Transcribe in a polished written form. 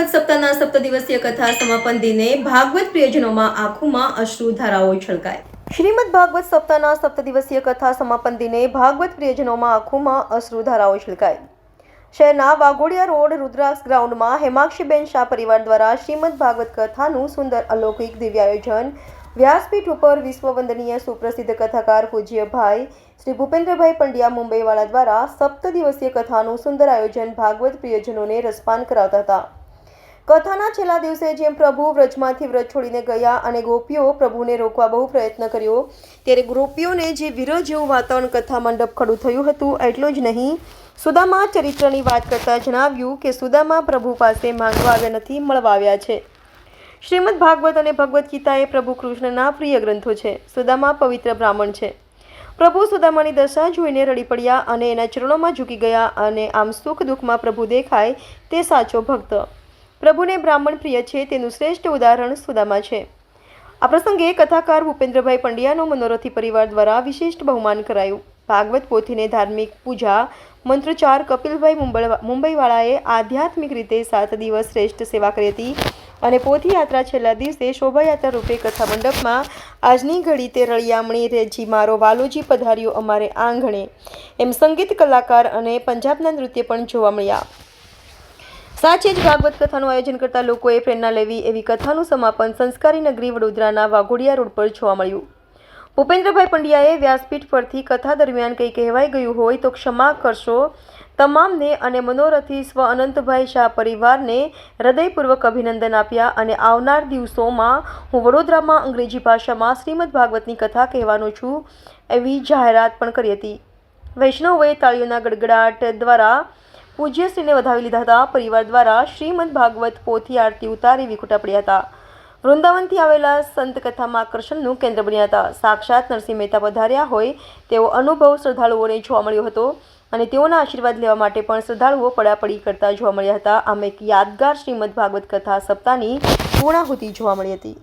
ભાગવત સપ્તાહના સપ્તદિવસીય કથા સમાપન દિને ભાગવત પ્રિયજનોમાં આંખોમાં અશ્રુ ધારાઓ છલકાય। શ્રીમદ ભાગવત સપ્તાહના સપ્તદિવસીય કથા સમાપન દિને ભાગવત પ્રિયજનોમાં આંખોમાં અશ્રુ ધારાઓ છલકાય। શહેરના વાઘોડિયા રોડ રુદ્રાક્ષ ગ્રાઉન્ડમાં હેમાક્ષીબેન શાહ પરિવાર દ્વારા શ્રીમદ ભાગવત કથાનું સુંદર અલૌકિક દિવ્ય આયોજન વ્યાસપીઠ ઉપર વિશ્વવંદનીય સુપ્રસિદ્ધ કથાકાર પૂજ્ય ભાઈ શ્રી ભૂપેન્દ્રભાઈ પંડ્યા મુંબઈવાળા દ્વારા સપ્તદિવસીય કથાનું સુંદર આયોજન ભાગવત પ્રિયજનોને રસપાન કરાવતા હતા। કથાના છેલ્લા દિવસે જેમ પ્રભુ વ્રજમાંથી વ્રજ છોડીને ગયા અને ગોપીઓ પ્રભુને રોકવા બહુ પ્રયત્ન કર્યો, ત્યારે ગોપીઓને જે વિરહ જેવું વાતાવરણ કથા મંડપ ખડું થયું હતું, એટલું જ નહીં, સુદામા ચરિત્રની વાત કરતા જણાવ્યું કે સુદામા પ્રભુ પાસે માંગવા આવ્યા નથી, મળવા આવ્યા છે। શ્રીમદ ભાગવત અને ભગવદ્ ગીતા એ પ્રભુ કૃષ્ણના પ્રિય ગ્રંથો છે। સુદામા પવિત્ર બ્રાહ્મણ છે। પ્રભુ સુદામાની દશા જોઈને રડી પડ્યા અને એના ચરણોમાં ઝૂકી ગયા અને આમ સુખ દુઃખમાં પ્રભુ દેખાય તે સાચો ભક્ત। પ્રભુને બ્રાહ્મણ પ્રિય છે તેનું શ્રેષ્ઠ ઉદાહરણ સુદામા છે। આ પ્રસંગે કથાકાર ભૂપેન્દ્રભાઈ પંડ્યાનો મનોરથી પરિવાર દ્વારા વિશિષ્ટ બહુમાન કરાયું। ભાગવત પોથીને ધાર્મિક પૂજા મંત્રોચ્ચાર કપિલભાઈ મુંબઈવાળાએ આધ્યાત્મિક રીતે 7 દિવસ શ્રેષ્ઠ સેવા કરી હતી અને પોથી યાત્રા છેલ્લા દિવસે શોભાયાત્રા રૂપે કથા મંડપમાં આજની ઘડી તે રળિયામણી રેજી મારો વાલોજી પધાર્યો અમારે આંગણે એમ સંગીત કલાકાર અને પંજાબના નૃત્ય પણ જોવા મળ્યા। સાચે જ ભાગવત કથાનું આયોજન કરતા લોકોએ પ્રેરણા લેવી એવી કથાનું સમાપન સંસ્કારી નગરી વડોદરાના વાઘોડિયા રોડ પર જોવા મળ્યું। ભૂપેન્દ્રભાઈ પંડ્યાએ વ્યાસપીઠ પરથી કથા દરમિયાન કંઈ કહેવાઈ ગયું હોય તો ક્ષમા કરશો તમામને અને મનોરથી સ્વ અનંતભાઈ શાહ પરિવારને હૃદયપૂર્વક અભિનંદન આપ્યા અને આવનાર દિવસોમાં હું વડોદરામાં અંગ્રેજી ભાષામાં શ્રીમદ ભાગવતની કથા કહેવાનો છું એવી જાહેરાત પણ કરી હતી। વૈષ્ણવોએ તાળીઓના ગડગડાટ દ્વારા પૂજ્યશ્રીને વધાવી લીધા હતા। પરિવાર દ્વારા શ્રીમદ ભાગવત પોથી આરતી ઉતારી વિખૂટા પડ્યા હતા। વૃંદાવનથી આવેલા સંત કથામાં આકર્ષણનું કેન્દ્ર બન્યા હતા। સાક્ષાત નરસિંહ મહેતા પધાર્યા હોય તેવો અનુભવ શ્રદ્ધાળુઓને જોવા મળ્યો હતો અને તેઓના આશીર્વાદ લેવા માટે પણ શ્રદ્ધાળુઓ પડાપડી કરતા જોવા મળ્યા હતા। આમ એક યાદગાર શ્રીમદ ભાગવત કથા સપ્તાહની પૂર્ણાહુતિ જોવા મળી હતી।